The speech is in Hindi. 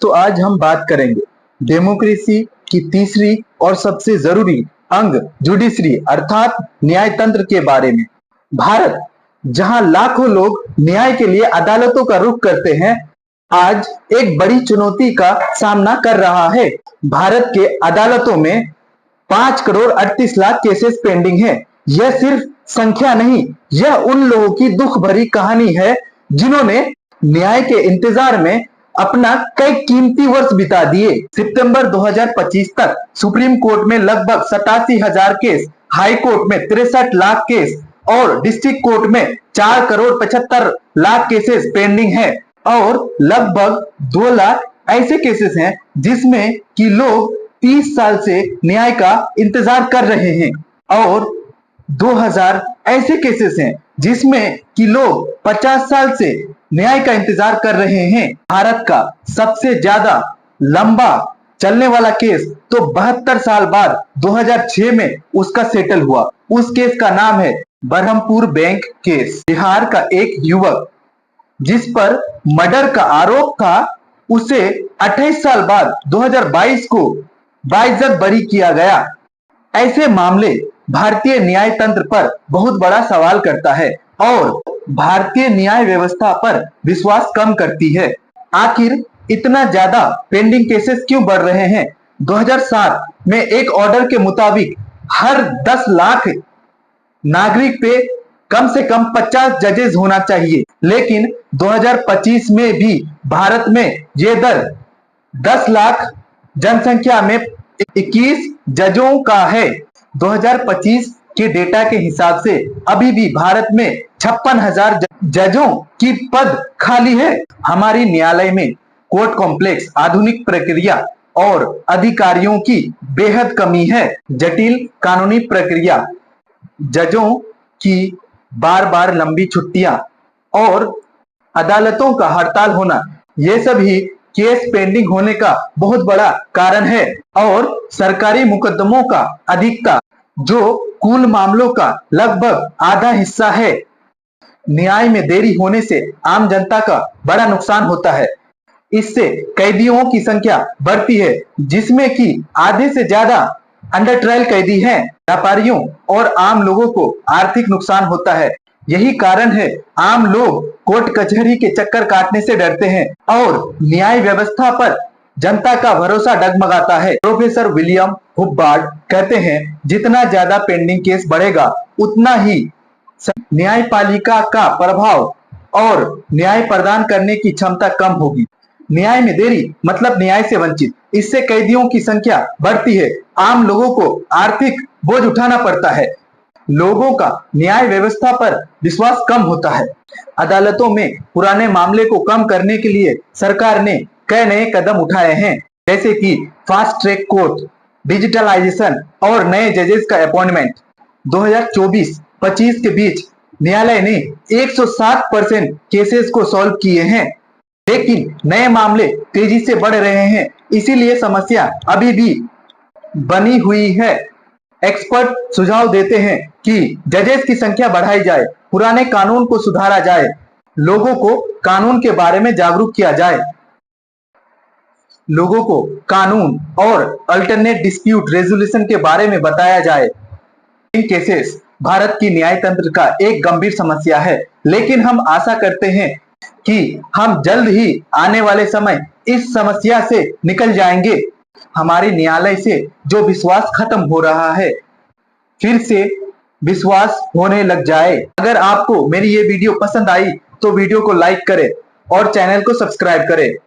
तो आज हम बात करेंगे डेमोक्रेसी की तीसरी और सबसे जरूरी अंग जुडिशरी अर्थात न्यायतंत्र के बारे में। भारत, जहां लाखों लोग न्याय के लिए अदालतों का रुख करते हैं, आज एक बड़ी चुनौती का सामना कर रहा है। भारत के अदालतों में 5 करोड़ 38 लाख केसेस पेंडिंग है। यह सिर्फ संख्या नहीं, यह उन लोगों की दुख भरी कहानी है जिन्होंने न्याय के इंतजार में अपना कई कीमती वर्ष बिता दिए। सितंबर 2025 तक सुप्रीम कोर्ट में लगभग 87,000 केस, हाई कोर्ट में 63 लाख केस और डिस्ट्रिक्ट कोर्ट में 4 करोड़ 75 लाख केसेस पेंडिंग है और लगभग 2 लाख ऐसे केसेस हैं जिसमें कि लोग 30 साल से न्याय का इंतजार कर रहे हैं और 2000 ऐसे केसेस हैं जिसमें कि लोग 50 साल से न्याय का इंतजार कर रहे हैं। भारत का सबसे ज्यादा लंबा चलने वाला केस तो 72 साल बाद 2006 में उसका सेटल हुआ। उस केस का नाम है बरहमपुर बैंक केस। बिहार का एक युवक जिस पर मर्डर का आरोप था, उसे 28 साल बाद 2022 को बाइज्जत बरी किया गया। ऐसे मामले भारतीय न्याय तंत्र पर बहुत बड़ा सवाल करता है और भारतीय न्याय व्यवस्था पर विश्वास कम करती है। आखिर इतना ज्यादा पेंडिंग केसेस क्यों बढ़ रहे हैं? 2007 में एक ऑर्डर के मुताबिक हर 10 लाख नागरिक पे कम से कम 50 जजेस होना चाहिए, लेकिन 2025 में भी भारत में ये दर 10 लाख जनसंख्या में 21 जजों का है। 2025 के डेटा के हिसाब से अभी भी भारत में 56,000 जजों की पद खाली है। हमारी न्यायालय में कोर्ट कॉम्प्लेक्स, आधुनिक प्रक्रिया और अधिकारियों की बेहद कमी है। जटिल कानूनी प्रक्रिया, जजों की बार बार लंबी छुट्टियां और अदालतों का हड़ताल होना, ये सभी केस पेंडिंग होने का बहुत बड़ा कारण है और सरकारी मुकदमों का अधिकता, जो कुल मामलों का लगभग आधा हिस्सा है। न्याय में देरी होने से आम जनता का बड़ा नुकसान होता है। इससे कैदियों की संख्या बढ़ती है, जिसमें कि आधे से ज्यादा अंडर ट्रायल कैदी हैं। व्यापारियों और आम लोगों को आर्थिक नुकसान होता है। यही कारण है आम लोग कोर्ट कचहरी के चक्कर काटने से डरते हैं और न्याय व्यवस्था पर जनता का भरोसा डगमगाता है। प्रोफेसर विलियम हुब्बार्ड कहते हैं, जितना ज्यादा पेंडिंग केस बढ़ेगा उतना ही न्यायपालिका का प्रभाव और न्याय प्रदान करने की क्षमता कम होगी। न्याय में देरी मतलब न्याय से वंचित। इससे कैदियों की संख्या बढ़ती है, आम लोगों को आर्थिक बोझ उठाना पड़ता है, लोगों का न्याय व्यवस्था पर विश्वास कम होता है। अदालतों में पुराने मामले को कम करने के लिए सरकार ने कई नए कदम उठाए हैं, जैसे कि फास्ट ट्रैक कोर्ट, डिजिटलाइजेशन और नए जजेस का अपॉइंटमेंट। 2024-25 के बीच न्यायालय ने 107% केसेस को सॉल्व किए हैं, लेकिन नए मामले तेजी से बढ़ रहे हैं, इसीलिए समस्या अभी भी बनी हुई है। एक्सपर्ट सुझाव देते हैं कि जजेस की संख्या बढ़ाई जाए, पुराने कानून को सुधारा जाए, लोगों को कानून के बारे में जागरूक किया जाए, लोगों को कानून और अल्टरनेट डिस्प्यूट रेजोल्यूशन के बारे में बताया जाए। इन केसेस भारत की न्याय तंत्र का एक गंभीर समस्या है, लेकिन हम आशा करते हैं कि हम जल्द ही आने वाले समय इस समस्या से निकल जाएंगे। हमारे न्यायालय से जो विश्वास खत्म हो रहा है, फिर से विश्वास होने लग जाए। अगर आपको मेरी ये वीडियो पसंद आई तो वीडियो को लाइक करें और चैनल को सब्सक्राइब करें।